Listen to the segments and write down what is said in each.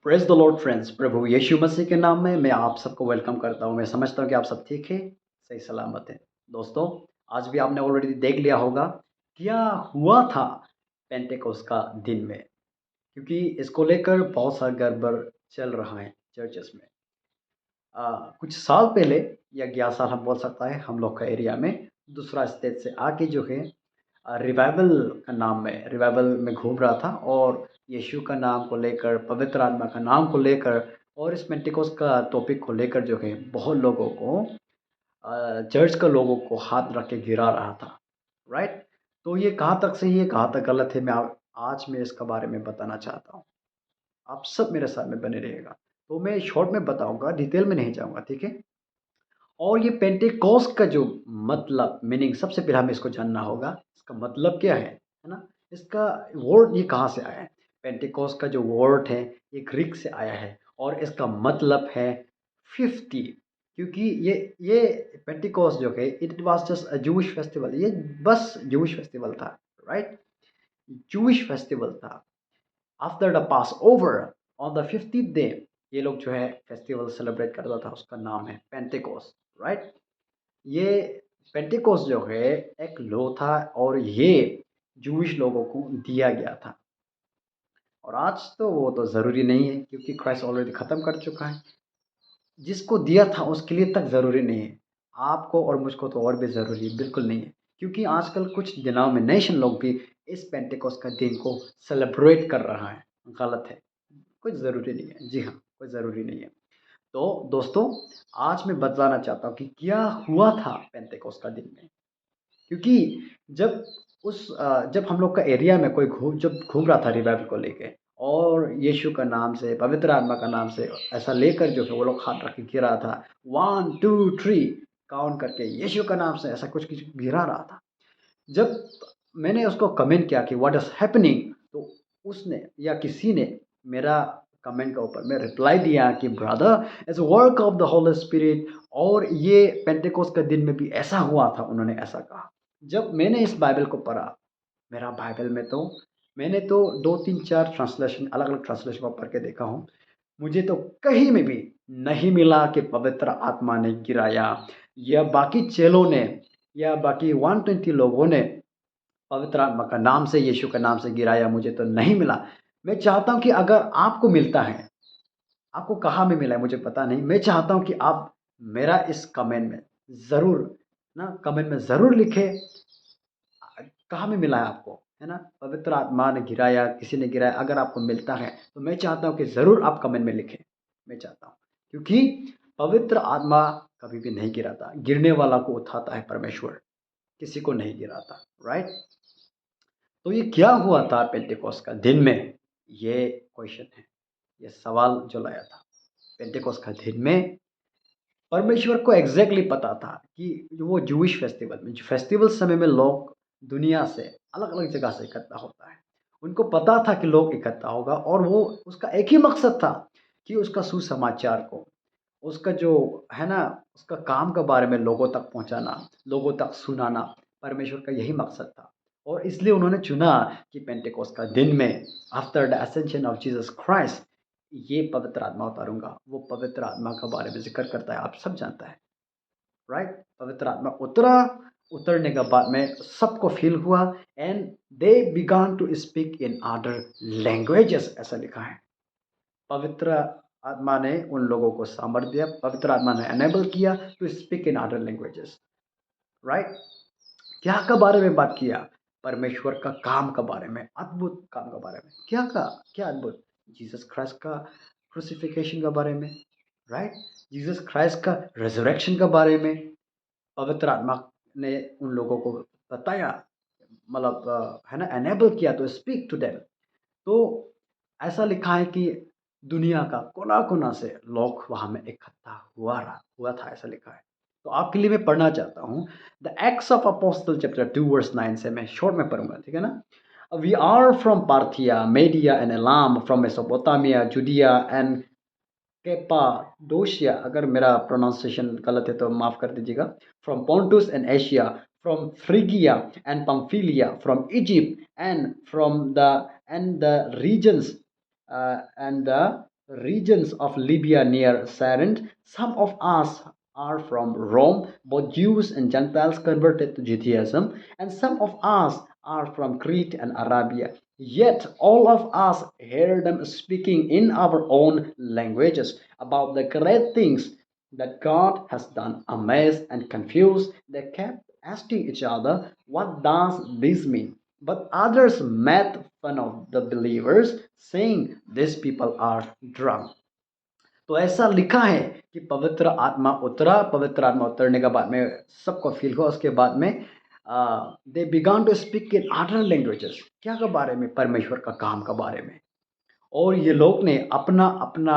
Praise the lord friends. प्रभु यीशु मसीह के नाम में मैं आप सबको वेलकम करता हूं। मैं समझता हूं कि आप सब ठीक है, सही सलामत है। दोस्तों, आज भी आपने ऑलरेडी देख लिया होगा क्या हुआ था पेंटेकोस्ट का दिन में, क्योंकि इसको लेकर बहुत सारा गड़बड़ चल रहा है चर्चेस में। कुछ साल पहले या 11 साल हम बोल सकता है, हम लोग का एरिया में दूसरा स्टेट से आके जो है रिवाइवल का नाम में रिवाइवल में घूम रहा था, और यीशु का नाम को लेकर, पवित्र आत्मा का नाम को लेकर और इस पेंटिकोस का टॉपिक को लेकर जो है बहुत लोगों को चर्च का लोगों को हाथ रख के गिरा रहा था। राइट। तो ये कहाँ तक सही है, कहाँ तक गलत है, आज मैं इसका बारे में बताना चाहता हूँ। आप सब मेरे साथ में बने रहिएगा। तो मैं शॉर्ट में बताऊंगा, डिटेल में नहीं जाऊंगा, ठीक है। और ये पेंटेकोस्ट का जो मतलब मीनिंग, सबसे पहले हमें इसको जानना होगा, इसका मतलब क्या है ना। इसका वर्ड ये कहाँ से आया है। पेंटेकोस्ट का जो वर्ड है ये ग्रीक से आया है, और इसका मतलब है 50। क्योंकि ये पेंटेकोस्ट जो है, it was just a Jewish festival. ये बस जूइश फेस्टिवल था। राइट। जूइश फेस्टिवल था। After the pass over on the 50th day ये लोग जो है फेस्टिवल सेलिब्रेट करता था, उसका नाम है पेंटेकोस्ट। राइट। ये पेंटेकोस्ट जो है एक लॉ था, और ये जूइश लोगों को दिया गया था। और आज तो वो तो ज़रूरी नहीं है, क्योंकि क्राइस्ट ऑलरेडी ख़त्म कर चुका है। जिसको दिया था उसके लिए तक ज़रूरी नहीं है। आपको और मुझको तो और भी ज़रूरी बिल्कुल नहीं है, क्योंकि आजकल कुछ डिनोमिनेशन लोग भी इस पेंटेकोस्ट का दिन को सेलिब्रेट कर रहा है। गलत है। कुछ ज़रूरी नहीं है। जी हाँ, कोई ज़रूरी नहीं है। तो दोस्तों, आज मैं बताना चाहता हूँ कि क्या हुआ था पेंटेकोस्ट का दिन में। क्योंकि जब जब हम लोग का एरिया में कोई जब घूम रहा था रिवाइवल को लेके, और यीशु का नाम से, पवित्र आत्मा का नाम से ऐसा लेकर जो है वो लोग हाथ रख के गिरा था, 1 2 3 काउंट करके यीशु का नाम से ऐसा कुछ कुछ गिरा रहा था। जब मैंने उसको कमेंट किया कि व्हाट इज हैपनिंग, तो उसने या किसी ने मेरा कमेंट के ऊपर में रिप्लाई दिया कि brother, it's work of the Holi spirit. और ये पेंटेकोस्ट के दिन में भी ऐसा हुआ था, उन्होंने ऐसा कहा। जब मैंने इस बाइबल को पढ़ा, मेरा बाइबल में तो मैंने तो 2 3 4 ट्रांसलेशन, अलग अलग ट्रांसलेशन को पढ़ के देखा हूँ। मुझे तो कहीं में भी नहीं मिला कि पवित्र आत्मा ने गिराया, या बाकी चेलों ने, या बाकी 120 लोगों ने पवित्र आत्मा का नाम से, यीशु के नाम से गिराया। मुझे तो नहीं मिला। मैं चाहता हूं कि अगर आपको मिलता है, आपको कहाँ में मिला है मुझे पता नहीं, मैं चाहता हूं कि आप मेरा इस कमेंट में ज़रूर, ना, कमेंट में ज़रूर लिखें कहाँ में मिला है आपको, है ना। पवित्र आत्मा ने गिराया, किसी ने गिराया, अगर आपको मिलता है तो मैं चाहता हूँ कि ज़रूर आप कमेंट में लिखें। मैं चाहता हूँ, क्योंकि पवित्र आत्मा कभी भी नहीं गिराता, गिरने वाला को उठाता है परमेश्वर, किसी को नहीं गिराता। राइट। तो ये क्या हुआ था पेंटेकोस्ट का दिन में, ये क्वेश्चन है, ये सवाल जो लाया था। पेंटेकोस्ट का दिन में परमेश्वर को एग्जैक्टली पता था कि वो जूइश फेस्टिवल में, जो फेस्टिवल समय में लोग दुनिया से अलग अलग जगह से इकट्ठा होता है, उनको पता था कि लोग इकट्ठा होगा, और वो उसका एक ही मकसद था कि उसका सुसमाचार को, उसका जो है ना, उसका काम के बारे में लोगों तक पहुंचाना, लोगों तक सुनाना, परमेश्वर का यही मकसद था। और इसलिए उन्होंने चुना कि पेंटेकोस्ट का दिन में, after the ascension of Jesus Christ, ये पवित्र आत्मा उतारूंगा। वो पवित्र आत्मा के बारे में जिक्र करता है, आप सब जानता है। राइट। पवित्र आत्मा उतरा, उतरने के बाद में सबको फील हुआ, and they began to speak in other languages, ऐसा लिखा है। पवित्र आत्मा ने उन लोगों को सामर्थ्य दिया, पवित्र आत्मा ने एनेबल किया to speak in other languages. Right. क्या का बारे में बात किया, परमेश्वर का काम के बारे में, अद्भुत काम के बारे में। क्या का, क्या अद्भुत, जीसस क्राइस्ट का क्रूसिफिकेशन के बारे में। राइट। जीसस क्राइस्ट का रेजरेक्शन के बारे में पवित्र आत्मा ने उन लोगों को बताया, मतलब है ना, एनेबल किया तो स्पीक टू देम। तो ऐसा लिखा है कि दुनिया का कोना कोना से लोग वहां में इकट्ठा हुआ था, ऐसा लिखा है। तो आपके लिए मैं पढ़ना चाहता हूँ the acts of apostle chapter 2 verse 9 से, मैं शॉर्ट में पढ़ूंगा, ठीक है ना। We are from Parthia, Media and Elam, from Mesopotamia, Judea and Cappadocia, अगर मेरा प्रोनाउंसिएशन गलत है तो माफ़ कर दीजिएगा, from Pontus and Asia, from Phrygia and Pamphylia, from Egypt and from the regions and the regions of Libya near Saint. Some of us are from Rome, both Jews and Gentiles converted to Judaism, and some of us are from Crete and Arabia. Yet all of us hear them speaking in our own languages about the great things that God has done. Amazed and confused, they kept asking each other, "What does this mean?" But others made fun of the believers, saying, "These people are drunk." तो ऐसा लिखा है कि पवित्र आत्मा उतरने के बाद में सबको फील हुआ। उसके बाद में they began to speak in other languages. क्या के बारे में? परमेश्वर का काम के बारे में। और ये लोग ने अपना अपना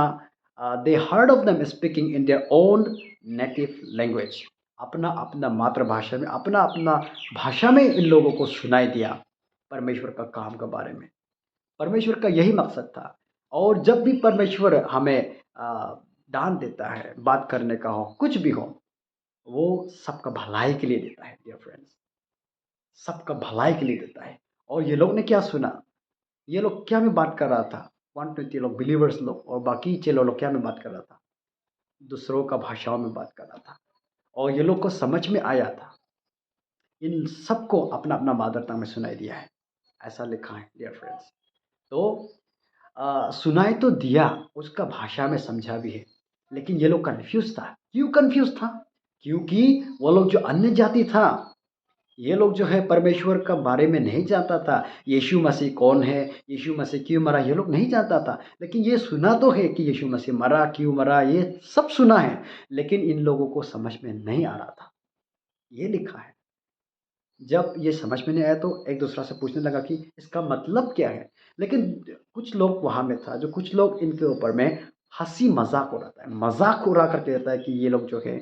दे heard of them speaking in their own native language. अपना अपना मातृभाषा में, अपना अपना भाषा में इन लोगों को सुनाई दिया परमेश्वर का काम के बारे में। परमेश्वर का यही मकसद था। और जब भी परमेश्वर हमें दान देता है, बात करने का हो, कुछ भी हो, वो सबका भलाई के लिए देता है डियर फ्रेंड्स, सबका भलाई के लिए देता है। और ये लोग ने क्या सुना? ये लोग क्या में बात कर रहा था? 120 लोग, बिलीवर्स लोग, और बाकी चेलो लोग क्या में बात कर रहा था? दूसरों का भाषाओं में बात कर रहा था। और ये लोग को समझ में आया था। इन सबको अपना अपना मदर टंग में सुनाई दिया है, ऐसा लिखा है डियर फ्रेंड्स। तो सुनाई तो दिया, उसका भाषा में समझा भी है, लेकिन ये लोग कन्फ्यूज़ था। क्यों कन्फ्यूज़ था? क्योंकि वो लोग जो अन्य जाति था, ये लोग जो है परमेश्वर का बारे में नहीं जानता था। यीशु मसीह कौन है? यीशु मसीह क्यों मरा? ये लोग नहीं जानता था। लेकिन ये सुना तो है कि यीशु मसीह मरा, क्यों मरा, ये सब सुना है, लेकिन इन लोगों को समझ में नहीं आ रहा था। ये लिखा है। जब ये समझ में नहीं आया तो एक दूसरा से पूछने लगा कि इसका मतलब क्या है? लेकिन कुछ लोग वहाँ में था, जो कुछ लोग इनके ऊपर में हँसी मज़ाक उड़ाता है, मज़ाक उड़ा कर कहता है कि ये लोग जो है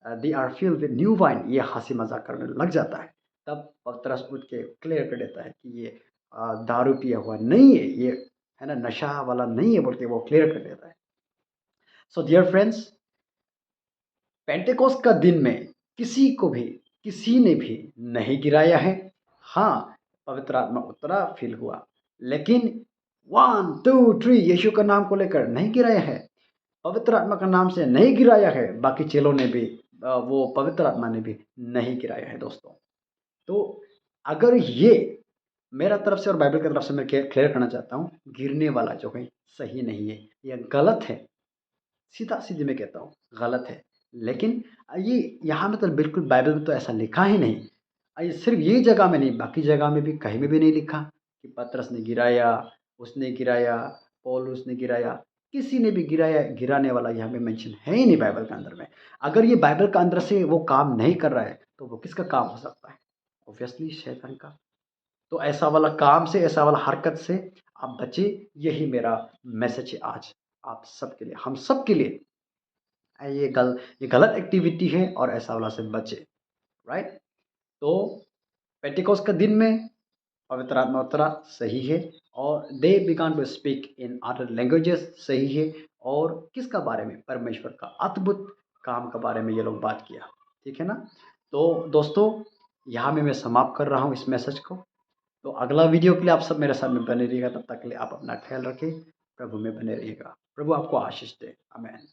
they are filled with new wine, ये हँसी मज़ाक करने लग जाता है। तब पतरस उठ के क्लियर कर देता है कि ये दारू पिया हुआ नहीं है, ये है ना नशा वाला नहीं है, बोल के वो क्लियर कर देता है। सो डियर फ्रेंड्स, पेंटेकोस्ट का दिन में किसी को भी, किसी ने भी नहीं गिराया है। हाँ, पवित्र आत्मा उतरा, फ़ील हुआ, लेकिन 1, 2, 3 यीशु का नाम को लेकर नहीं गिराया है। पवित्र आत्मा का नाम से नहीं गिराया है। बाकी चेलों ने भी वो पवित्र आत्मा ने भी नहीं गिराया है दोस्तों। तो अगर ये मेरा तरफ से और बाइबल की तरफ से मैं क्लियर करना चाहता हूँ, गिरने वाला जो है सही नहीं है, ये गलत है। सीधा-सीधी मैं कहता हूँ, गलत है। लेकिन ये यहाँ में तो बिल्कुल बाइबल में तो ऐसा लिखा ही नहीं। ये सिर्फ़ यही जगह में नहीं, बाकी जगह में भी कहीं में भी नहीं लिखा कि पतरस ने गिराया, उसने गिराया, पौलुस ने गिराया, किसी ने भी गिराया, गिराने वाला यहाँ पे मेंशन है ही नहीं बाइबल के अंदर में। अगर ये बाइबल के अंदर से वो काम नहीं कर रहा है, तो वो किसका काम हो सकता है? ऑब्वियसली शैतान का। तो ऐसा वाला काम से, ऐसा वाला हरकत से आप बचें, यही मेरा मैसेज है आज आप सबके लिए, हम सब के लिए। ये गलत एक्टिविटी है और ऐसा वाला से बचे, राइट? तो पेंटेकोस्ट का दिन में पवित्र आत्मा उतरा, सही है। और they began to speak in other languages, सही है। और किसका बारे में? परमेश्वर का अद्भुत काम के बारे में ये लोग बात किया, ठीक है ना? तो दोस्तों, यहाँ में मैं समाप्त कर रहा हूँ इस मैसेज को। तो अगला वीडियो के लिए आप सब मेरे साथ में बने रहिएगा। तब तक के लिए आप अपना ख्याल रखें, प्रभु में बने रहिएगा। प्रभु आपको आशीष दे। आमीन।